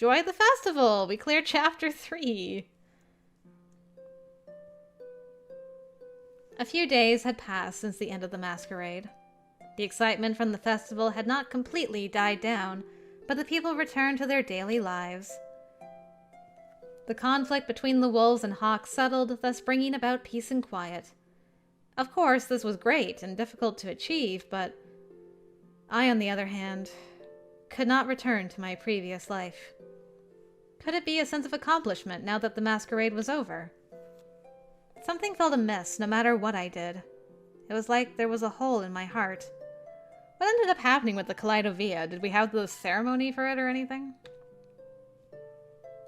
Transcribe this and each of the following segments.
Joy of the festival! We cleared chapter 3! A few days had passed since the end of the masquerade. The excitement from the festival had not completely died down, but the people returned to their daily lives. The conflict between the wolves and hawks settled, thus bringing about peace and quiet. Of course, this was great and difficult to achieve, but I, on the other hand, could not return to my previous life. Could it be a sense of accomplishment now that the masquerade was over? Something felt amiss no matter what I did. It was like there was a hole in my heart. What ended up happening with the Collido Via? Did we have the ceremony for it or anything?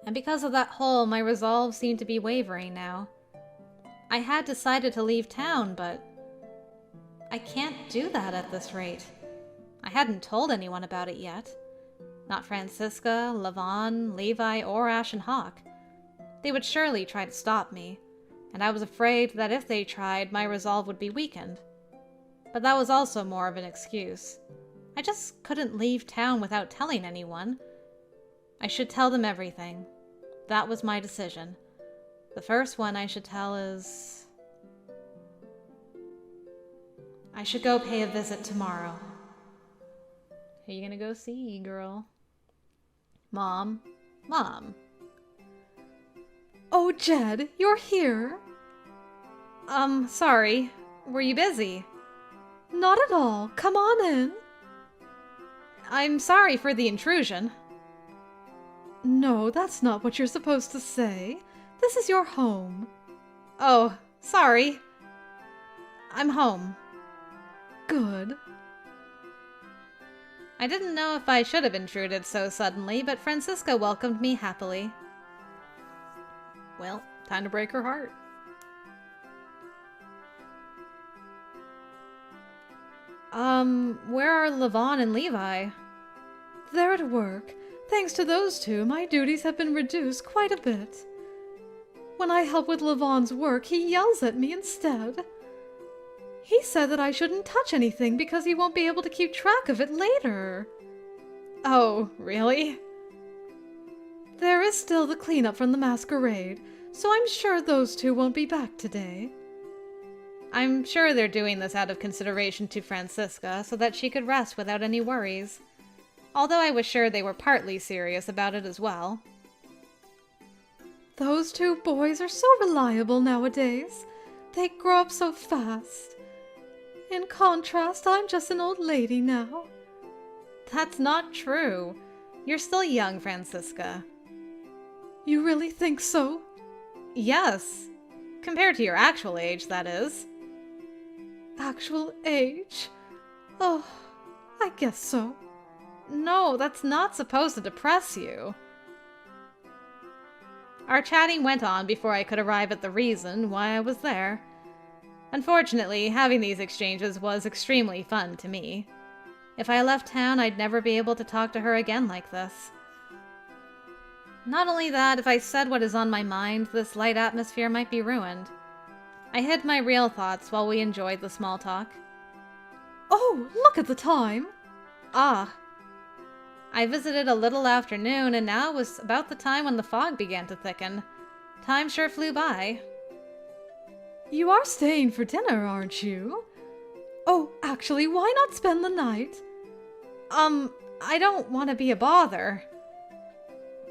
And because of that hole, my resolve seemed to be wavering now. I had decided to leave town, but I can't do that at this rate. I hadn't told anyone about it yet. Not Francisca, Levon, Levi, or Ashen Hawk. They would surely try to stop me, and I was afraid that if they tried, my resolve would be weakened. But that was also more of an excuse. I just couldn't leave town without telling anyone. I should tell them everything. That was my decision. The first one I should tell is... I should go pay a visit tomorrow. Who are you gonna go see, girl? Mom? Mom? Oh, Jed, you're here? Sorry. Were you busy? Not at all. Come on in. I'm sorry for the intrusion. No, that's not what you're supposed to say. This is your home. Oh, sorry. I'm home. Good. I didn't know if I should have intruded so suddenly, but Francisca welcomed me happily. Well, time to break her heart. Where are Levon and Levi? They're at work. Thanks to those two, my duties have been reduced quite a bit. When I help with Levon's work, he yells at me instead. He said that I shouldn't touch anything because he won't be able to keep track of it later. Oh, really? There is still the cleanup from the masquerade, so I'm sure those two won't be back today. I'm sure they're doing this out of consideration to Francisca so that she could rest without any worries. Although I was sure they were partly serious about it as well. Those two boys are so reliable nowadays. They grow up so fast. In contrast, I'm just an old lady now. That's not true. You're still young, Francisca. You really think so? Yes. Compared to your actual age, that is. Actual age? Oh, I guess so. No, that's not supposed to depress you. Our chatting went on before I could arrive at the reason why I was there. Unfortunately, having these exchanges was extremely fun to me. If I left town, I'd never be able to talk to her again like this. Not only that, if I said what is on my mind, this light atmosphere might be ruined. I hid my real thoughts while we enjoyed the small talk. Oh, look at the time! Ah. I visited a little after noon, and now was about the time when the fog began to thicken. Time sure flew by. You are staying for dinner, aren't you? Oh, actually, why not spend the night? I don't want to be a bother.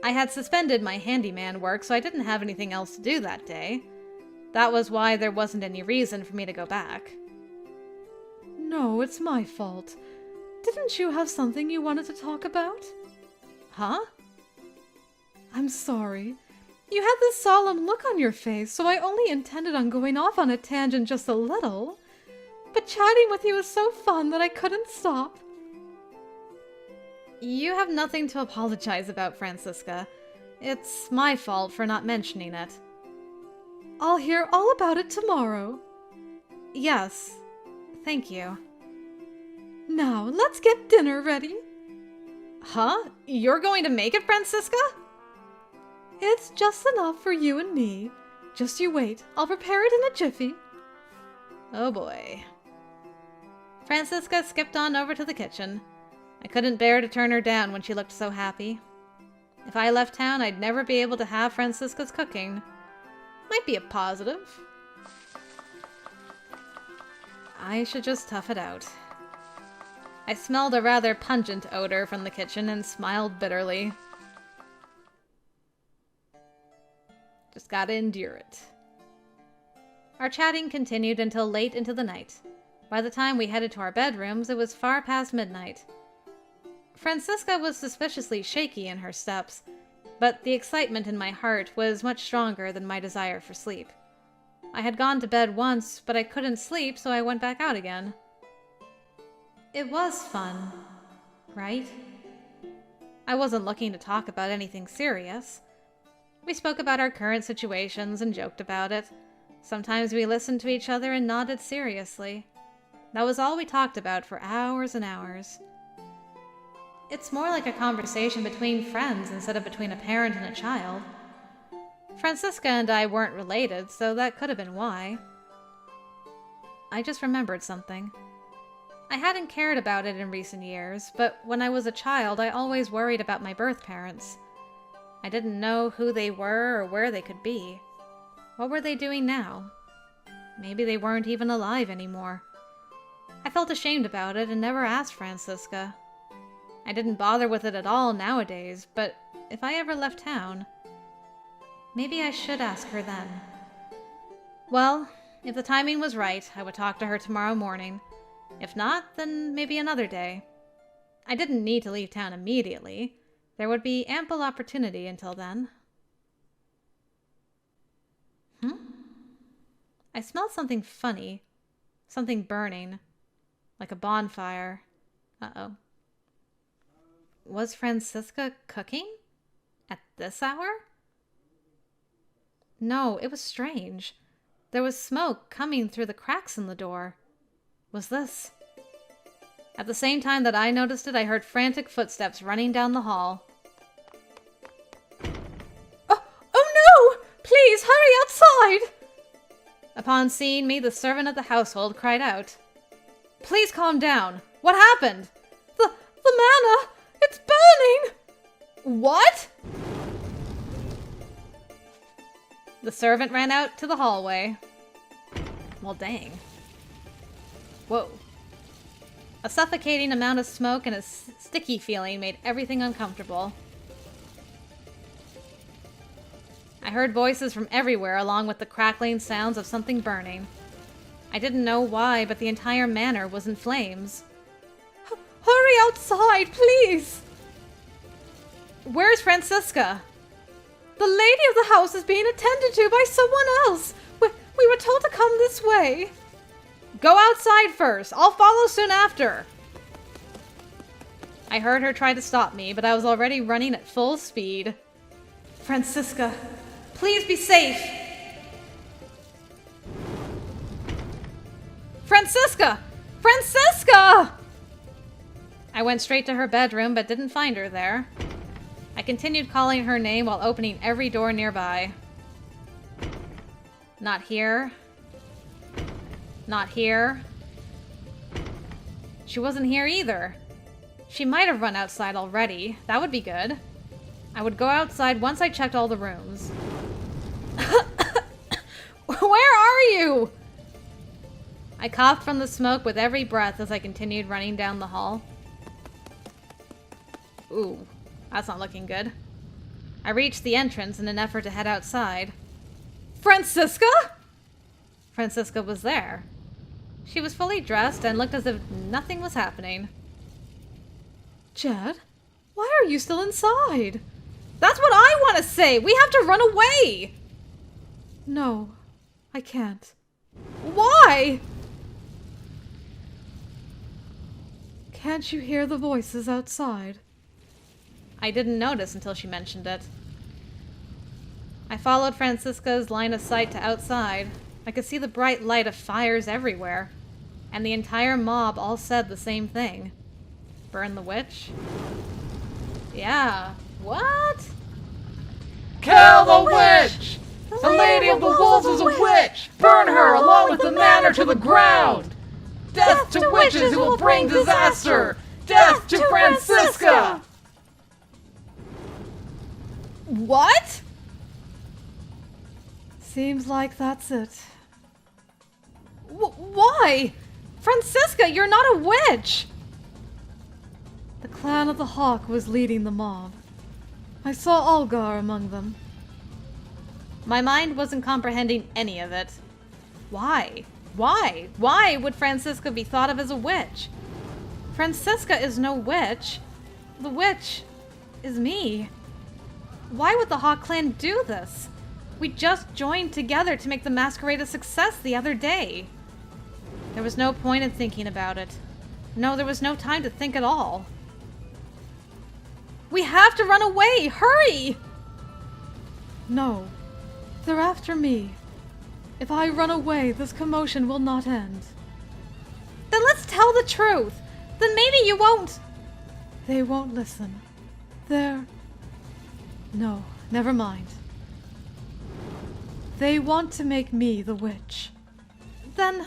I had suspended my handyman work, so I didn't have anything else to do that day. That was why there wasn't any reason for me to go back. No, it's my fault. Didn't you have something you wanted to talk about? Huh? I'm sorry. You had this solemn look on your face, so I only intended on going off on a tangent just a little. But chatting with you was so fun that I couldn't stop. You have nothing to apologize about, Francisca. It's my fault for not mentioning it. I'll hear all about it tomorrow. Yes. Thank you. Now, let's get dinner ready. Huh? You're going to make it, Francisca? It's just enough for you and me. Just you wait. I'll prepare it in a jiffy. Oh boy. Francisca skipped on over to the kitchen. I couldn't bear to turn her down when she looked so happy. If I left town, I'd never be able to have Francisca's cooking. Might be a positive. I should just tough it out. I smelled a rather pungent odor from the kitchen and smiled bitterly. Just gotta endure it. Our chatting continued until late into the night. By the time we headed to our bedrooms, it was far past midnight. Francisca was suspiciously shaky in her steps, but the excitement in my heart was much stronger than my desire for sleep. I had gone to bed once, but I couldn't sleep, so I went back out again. It was fun, right? I wasn't looking to talk about anything serious. We spoke about our current situations and joked about it. Sometimes we listened to each other and nodded seriously. That was all we talked about for hours and hours. It's more like a conversation between friends instead of between a parent and a child. Francisca and I weren't related, so that could have been why. I just remembered something. I hadn't cared about it in recent years, but when I was a child, I always worried about my birth parents. I didn't know who they were or where they could be. What were they doing now? Maybe they weren't even alive anymore. I felt ashamed about it and never asked Francisca. I didn't bother with it at all nowadays, but if I ever left town, maybe I should ask her then. Well, if the timing was right, I would talk to her tomorrow morning. If not, then maybe another day. I didn't need to leave town immediately. There would be ample opportunity until then. I smelled something funny. Something burning. Like a bonfire. Uh-oh. Was Francisca cooking? At this hour? No, it was strange. There was smoke coming through the cracks in the door. Was this? At the same time that I noticed it, I heard frantic footsteps running down the hall. Oh no! Please, hurry outside! Upon seeing me, the servant of the household cried out. Please calm down. What happened? The manor! It's burning! What? The servant ran out to the hallway. Well, dang. Whoa. A suffocating amount of smoke and a sticky feeling made everything uncomfortable. I heard voices from everywhere along with the crackling sounds of something burning. I didn't know why, but the entire manor was in flames. Hurry outside, please! Where's Francisca? The lady of the house is being attended to by someone else. We were told to come this way. Go outside first. I'll follow soon after. I heard her try to stop me, but I was already running at full speed. Francisca, please be safe. Francisca! Francisca! I went straight to her bedroom, but didn't find her there. I continued calling her name while opening every door nearby. Not here. Not here. She wasn't here either. She might have run outside already. That would be good. I would go outside once I checked all the rooms. Where are you? I coughed from the smoke with every breath as I continued running down the hall. Ooh, that's not looking good. I reached the entrance in an effort to head outside. Francisca? Francisca was there. She was fully dressed and looked as if nothing was happening. Jed, why are you still inside? That's what I want to say! We have to run away! No, I can't. Why? Can't you hear the voices outside? I didn't notice until she mentioned it. I followed Francisca's line of sight to outside. I could see the bright light of fires everywhere, and the entire mob all said the same thing. Burn the witch? Yeah. What? Kill the witch! The Lady of the Wolves is a witch! Burn her along with the manor to the ground! Death to witches who will bring disaster! Death to Francisca! What? Seems like that's it. Why? Francisca, you're not a witch! The clan of the Hawk was leading the mob. I saw Algar among them. My mind wasn't comprehending any of it. Why? Why? Why would Francisca be thought of as a witch? Francisca is no witch. The witch is me. Why would the Hawk clan do this? We just joined together to make the masquerade a success the other day. There was no point in thinking about it. No, there was no time to think at all. We have to run away! Hurry! No, they're after me. If I run away, this commotion will not end. Then let's tell the truth. Then maybe you won't. They won't listen. They're... No, never mind. They want to make me the witch. Then...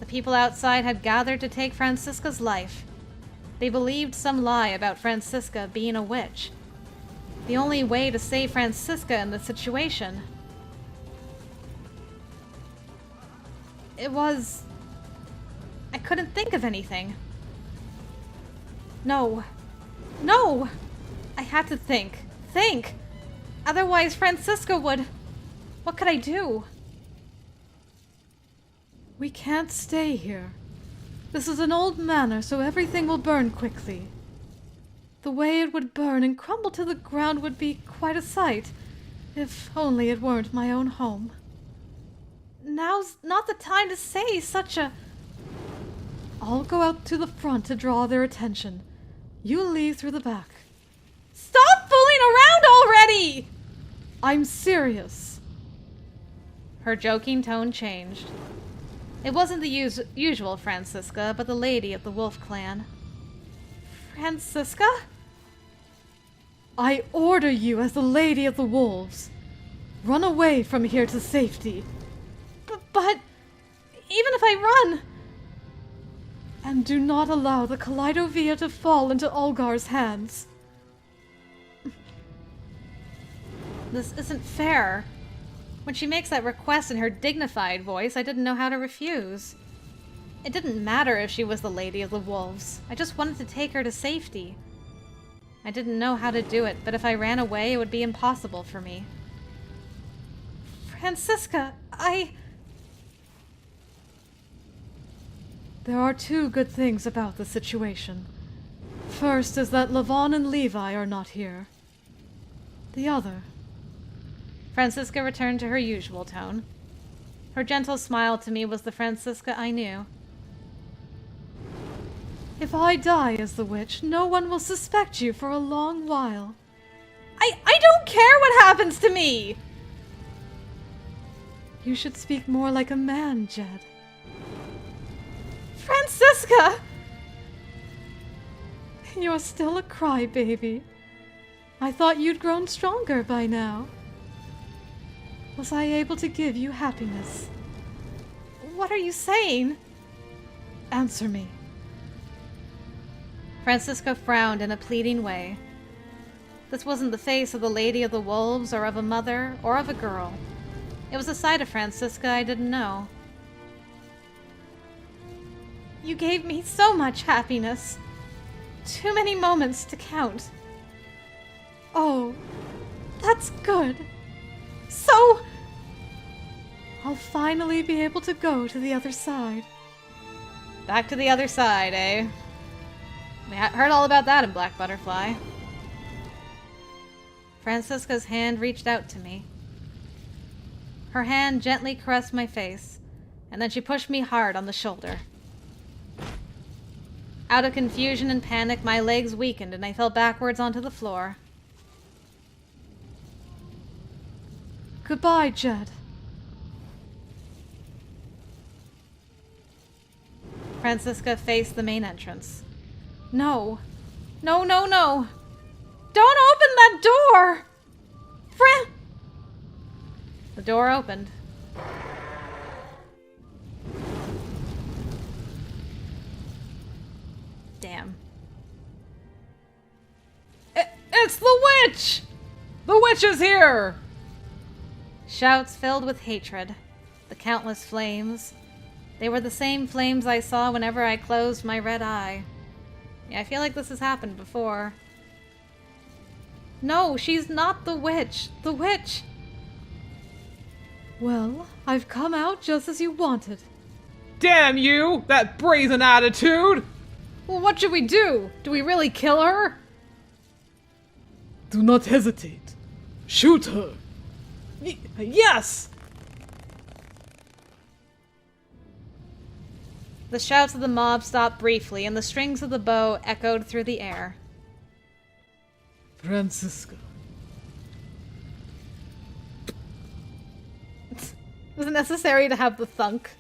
The people outside had gathered to take Francisca's life. They believed some lie about Francisca being a witch. The only way to save Francisca in this situation... It was... I couldn't think of anything. No. No! I had to think. Think! Otherwise Francisca would... What could I do? We can't stay here. This is an old manor, so everything will burn quickly. The way it would burn and crumble to the ground would be quite a sight, if only it weren't my own home. Now's not the time to say such a... I'll go out to the front to draw their attention. You leave through the back. Stop fooling around already! I'm serious. Her joking tone changed. It wasn't the usual Francisca, but the lady of the Wolf clan. Francisca? I order you as the Lady of the Wolves. Run away from here to safety. But even if I run... And do not allow the Collido Via to fall into Algar's hands. This isn't fair. When she makes that request in her dignified voice, I didn't know how to refuse. It didn't matter if she was the Lady of the Wolves. I just wanted to take her to safety. I didn't know how to do it, but if I ran away, it would be impossible for me. Francisca, There are two good things about the situation. First is that Levon and Levi are not here. The other... Francisca returned to her usual tone. Her gentle smile to me was the Francisca I knew. If I die as the witch, no one will suspect you for a long while. I don't care what happens to me! You should speak more like a man, Jed. Francisca! You're still a crybaby. I thought you'd grown stronger by now. Was I able to give you happiness? What are you saying? Answer me. Francisca frowned in a pleading way. This wasn't the face of the Lady of the Wolves, or of a mother, or of a girl. It was a side of Francisca I didn't know. You gave me so much happiness. Too many moments to count. Oh, that's good. So... I'll finally be able to go to the other side. Back to the other side, eh? We heard all about that in Black Butterfly. Francisca's hand reached out to me. Her hand gently caressed my face, and then she pushed me hard on the shoulder. Out of confusion and panic, my legs weakened and I fell backwards onto the floor. Goodbye, Jed. Francisca faced the main entrance. No. No, no, no. Don't open that door! The door opened. Damn. It's the witch! The witch is here! Shouts filled with hatred. The countless flames. They were the same flames I saw whenever I closed my red eye. Yeah, I feel like this has happened before. No, she's not the witch. The witch! Well, I've come out just as you wanted. Damn you! That brazen attitude! Well, what should we do? Do we really kill her? Do not hesitate. Shoot her. Yes! The shouts of the mob stopped briefly, and the strings of the bow echoed through the air. Francisca. Was it necessary to have the thunk?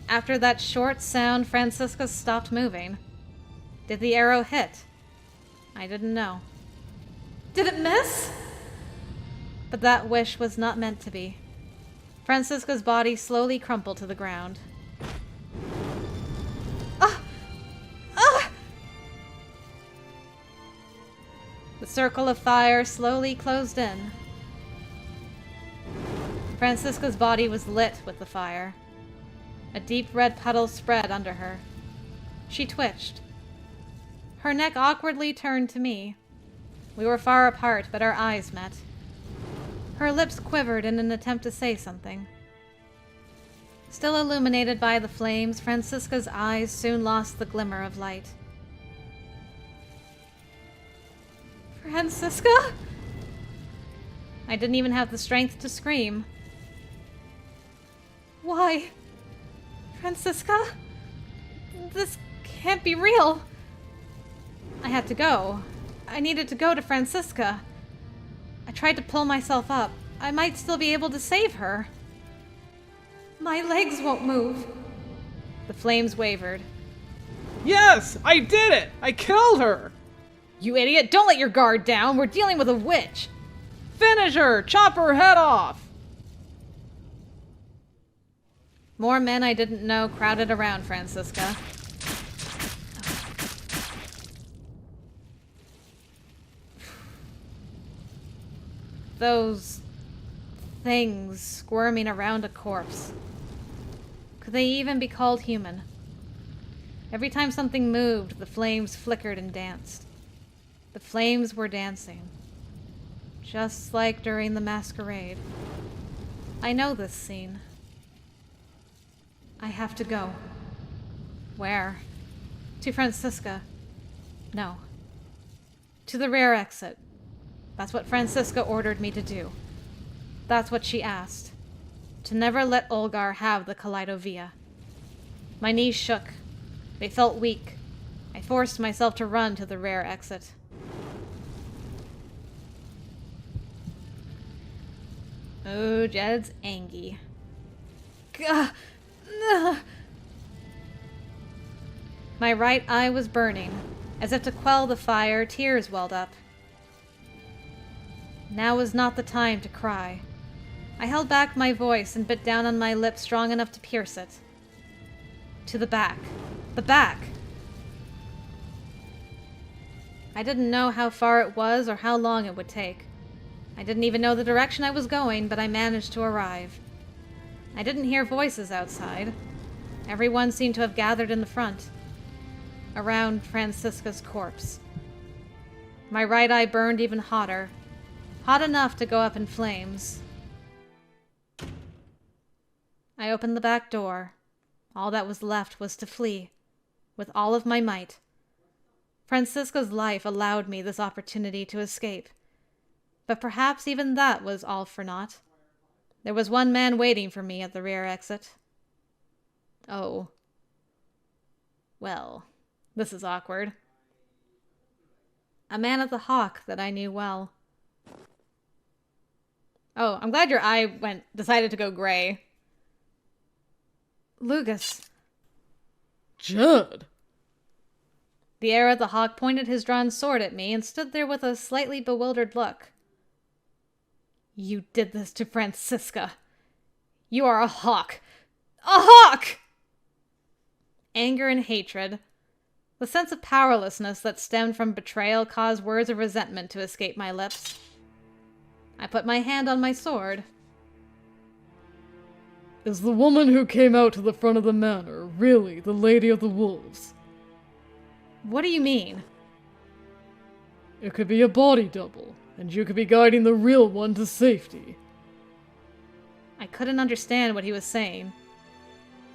After that short sound, Francisca stopped moving. Did the arrow hit? I didn't know. Did it miss? But that wish was not meant to be. Francisca's body slowly crumpled to the ground. The circle of fire slowly closed in. Francisca's body was lit with the fire. A deep red puddle spread under her. She twitched. Her neck awkwardly turned to me. We were far apart, but our eyes met. Her lips quivered in an attempt to say something. Still illuminated by the flames, Francisca's eyes soon lost the glimmer of light. Francisca? I didn't even have the strength to scream. Why? Francisca? This can't be real. I had to go. I needed to go to Francisca. I tried to pull myself up. I might still be able to save her. My legs won't move. The flames wavered. Yes! I did it! I killed her! You idiot! Don't let your guard down! We're dealing with a witch! Finish her! Chop her head off! More men I didn't know crowded around Francisca. Those things squirming around a corpse. Could they even be called human? Every time something moved, the flames flickered and danced. The flames were dancing. Just like during the masquerade. I know this scene. I have to go. Where? To Francisca. No. To the rear exit. That's what Francisca ordered me to do. That's what she asked. To never let Olgar have the Collido Via. My knees shook. They felt weak. I forced myself to run to the rear exit. Oh, Jed's angry. Gah! Ugh. My right eye was burning. As if to quell the fire, tears welled up. Now was not the time to cry. I held back my voice and bit down on my lips strong enough to pierce it. To the back. The back! I didn't know how far it was or how long it would take. I didn't even know the direction I was going, but I managed to arrive. I didn't hear voices outside. Everyone seemed to have gathered in the front, around Francisca's corpse. My right eye burned even hotter, hot enough to go up in flames. I opened the back door. All that was left was to flee, with all of my might. Francisca's life allowed me this opportunity to escape, but perhaps even that was all for naught. There was one man waiting for me at the rear exit. Oh. Well, this is awkward. A man at the Hawk that I knew well. Oh, I'm glad your eye decided to go gray. Lugus. Judd! The heir of the Hawk pointed his drawn sword at me and stood there with a slightly bewildered look. You did this to Francisca. You are a hawk. A hawk! Anger and hatred. The sense of powerlessness that stemmed from betrayal caused words of resentment to escape my lips. I put my hand on my sword. Is the woman who came out to the front of the manor really the Lady of the Wolves? What do you mean? It could be a body double, and you could be guiding the real one to safety. I couldn't understand what he was saying.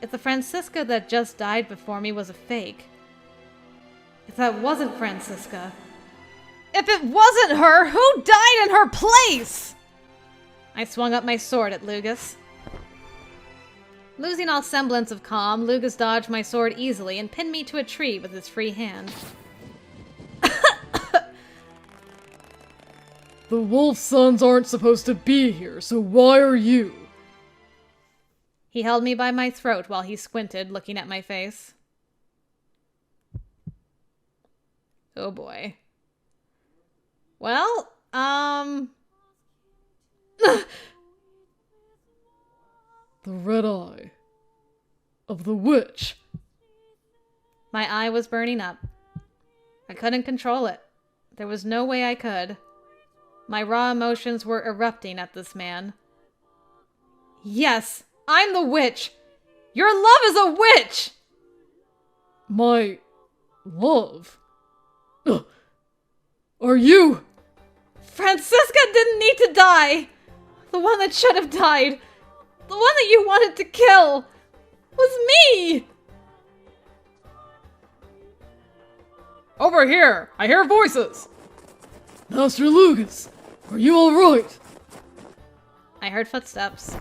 If the Francisca that just died before me was a fake, if that wasn't Francisca, If it wasn't her, who died in her place? I swung up my sword at Lugus. Losing all semblance of calm, Lugus dodged my sword easily and pinned me to a tree with his free hand. The Wolf Sons aren't supposed to be here, so why are you? He held me by my throat while he squinted, looking at my face. Oh boy. Well, The red eye of the witch. My eye was burning up. I couldn't control it. There was no way I could. My raw emotions were erupting at this man. Yes, I'm the witch! Your love is a witch! My love? Ugh. Are you? Francisca didn't need to die! The one that should have died, the one that you wanted to kill, was me! Over here! I hear voices! Master Lugus, are you alright? I heard footsteps.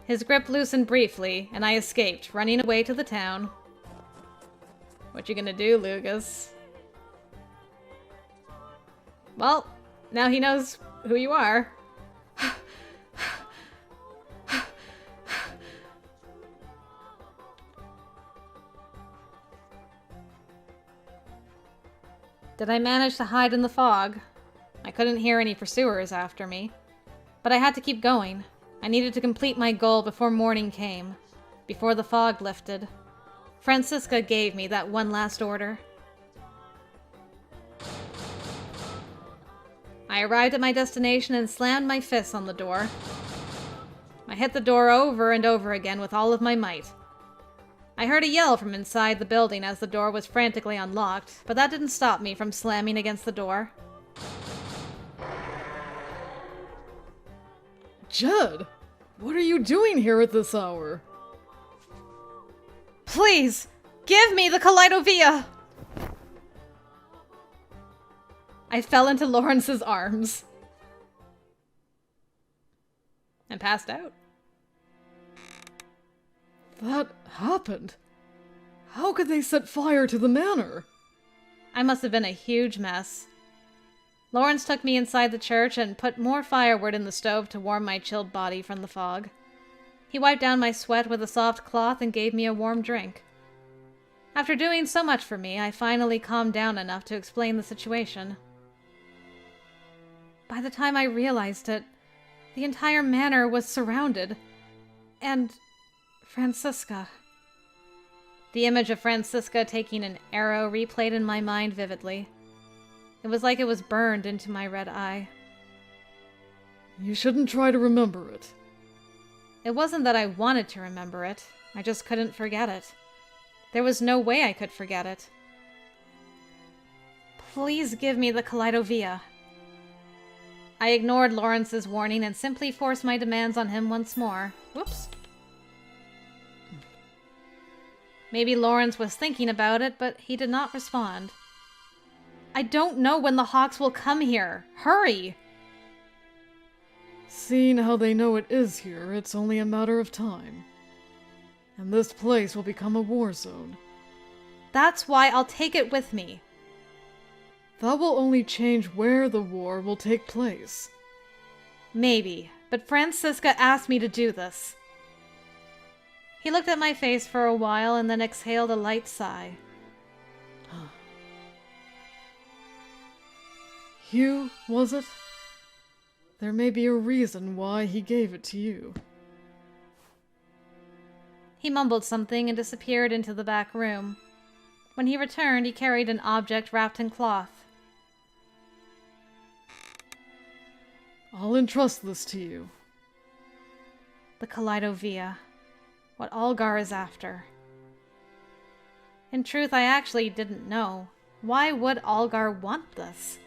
His grip loosened briefly, and I escaped, running away to the town. What you gonna do, Lugus? Well, now he knows who you are. Did I manage to hide in the fog? I couldn't hear any pursuers after me. But I had to keep going. I needed to complete my goal before morning came, before the fog lifted. Francisca gave me that one last order. I arrived at my destination and slammed my fists on the door. I hit the door over and over again with all of my might. I heard a yell from inside the building as the door was frantically unlocked, but that didn't stop me from slamming against the door. Jed, what are you doing here at this hour? Please, give me the Collido Via! I fell into Lawrence's arms and passed out. That happened. How could they set fire to the manor? I must have been a huge mess. Lawrence took me inside the church and put more firewood in the stove to warm my chilled body from the fog. He wiped down my sweat with a soft cloth and gave me a warm drink. After doing so much for me, I finally calmed down enough to explain the situation. By the time I realized it, the entire manor was surrounded. And Francisca. The image of Francisca taking an arrow replayed in my mind vividly. It was like it was burned into my red eye. You shouldn't try to remember it. It wasn't that I wanted to remember it. I just couldn't forget it. There was no way I could forget it. Please give me the Collido Via. I ignored Lawrence's warning and simply forced my demands on him once more. Whoops. Maybe Lawrence was thinking about it, but he did not respond. I don't know when the Hawks will come here. Hurry! Seeing how they know it is here, it's only a matter of time. And this place will become a war zone. That's why I'll take it with me. That will only change where the war will take place. Maybe, but Francisca asked me to do this. He looked at my face for a while and then exhaled a light sigh. Hugh, was it? There may be a reason why he gave it to you. He mumbled something and disappeared into the back room. When he returned, he carried an object wrapped in cloth. I'll entrust this to you. The Collido Via. What Algar is after. In truth, I actually didn't know. Why would Algar want this?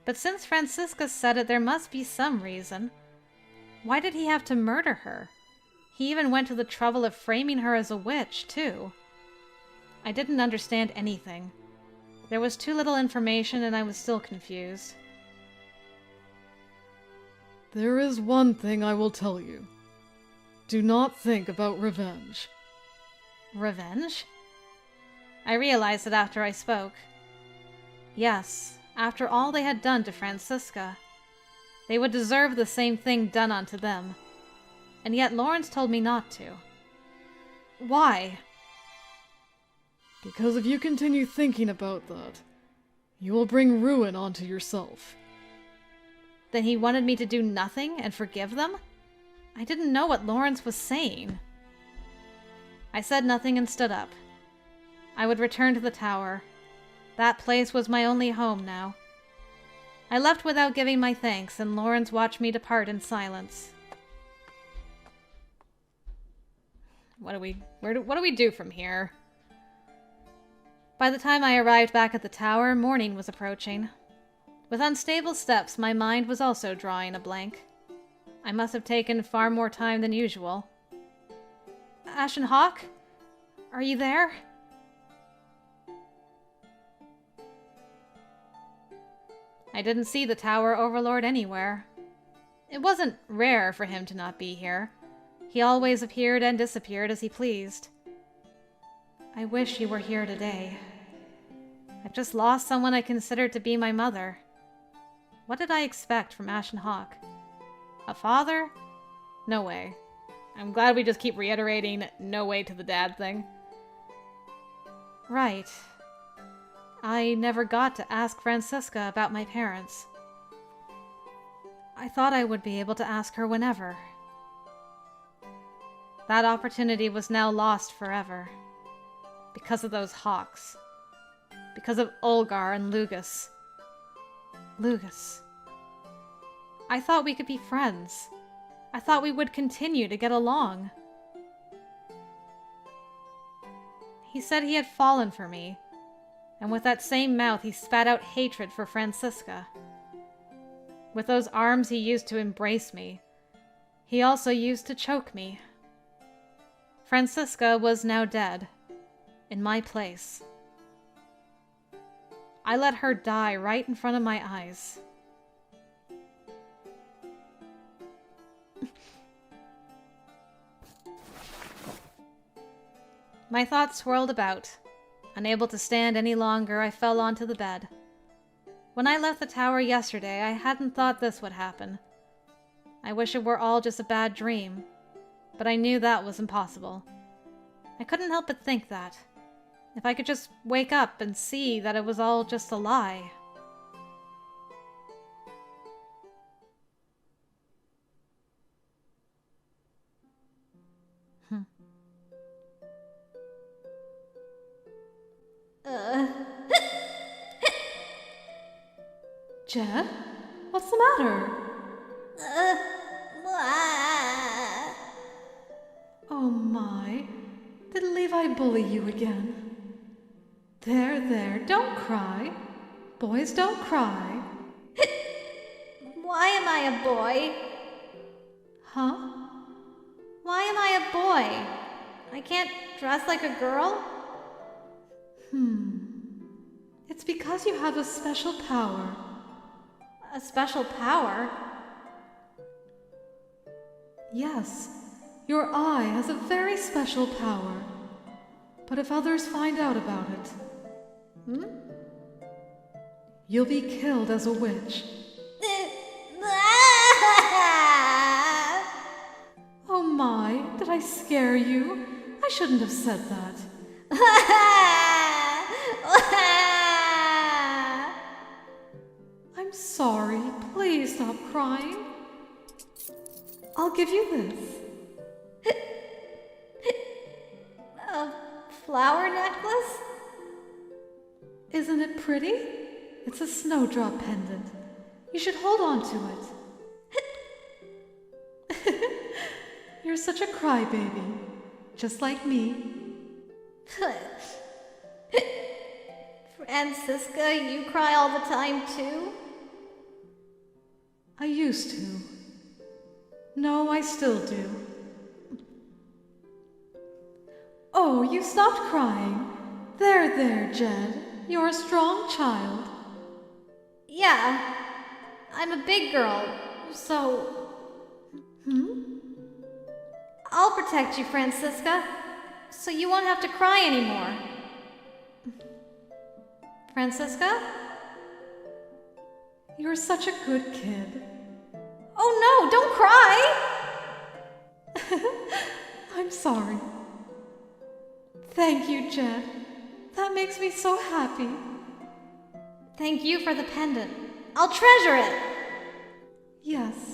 But since Francisca said it, there must be some reason. Why did he have to murder her? He even went to the trouble of framing her as a witch, too. I didn't understand anything. There was too little information and I was still confused. There is one thing I will tell you. Do not think about revenge. Revenge? I realized it after I spoke. Yes, after all they had done to Francisca, they would deserve the same thing done unto them. And yet Lawrence told me not to. Why? Because if you continue thinking about that, you will bring ruin onto yourself. Then he wanted me to do nothing and forgive them? I didn't know what Lawrence was saying. I said nothing and stood up. I would return to the tower. That place was my only home now. I left without giving my thanks, and Lawrence watched me depart in silence. What do we do from here? By the time I arrived back at the tower, morning was approaching. With unstable steps, my mind was also drawing a blank. I must have taken far more time than usual. Ashen Hawk? Are you there? I didn't see the Tower Overlord anywhere. It wasn't rare for him to not be here. He always appeared and disappeared as he pleased. I wish he were here today. I've just lost someone I considered to be my mother. What did I expect from Ashen Hawk? A father? No way. I'm glad we just keep reiterating no way to the dad thing. Right. I never got to ask Francisca about my parents. I thought I would be able to ask her whenever. That opportunity was now lost forever. Because of those hawks. Because of Olgar and Lugus. Lugus. I thought we could be friends. I thought we would continue to get along. He said he had fallen for me, and with that same mouth he spat out hatred for Francisca. With those arms he used to embrace me, he also used to choke me. Francisca was now dead, in my place. I let her die right in front of my eyes. My thoughts swirled about. Unable to stand any longer, I fell onto the bed. When I left the tower yesterday, I hadn't thought this would happen. I wish it were all just a bad dream, but I knew that was impossible. I couldn't help but think that. If I could just wake up and see that it was all just a lie. Jed? What's the matter? Oh my. Did Levi bully you again? There, don't cry. Boys don't cry. Why am I a boy? Huh? Why am I a boy? I can't dress like a girl? It's because you have a special power. A special power? Yes, your eye has a very special power. But if others find out about it, you'll be killed as a witch. Oh my, did I scare you? I shouldn't have said that. I'm sorry. Please stop crying. I'll give you this. A flower necklace? Isn't it pretty? It's a snowdrop pendant. You should hold on to it. You're such a crybaby, just like me. Francisca, you cry all the time too? I used to. No, I still do. Oh, you stopped crying. There, Jed. You're a strong child. Yeah, I'm a big girl, so... I'll protect you, Francisca, so you won't have to cry anymore. Francisca? You're such a good kid. Oh no, don't cry! I'm sorry. Thank you, Jed. That makes me so happy. Thank you for the pendant. I'll treasure it. Yes.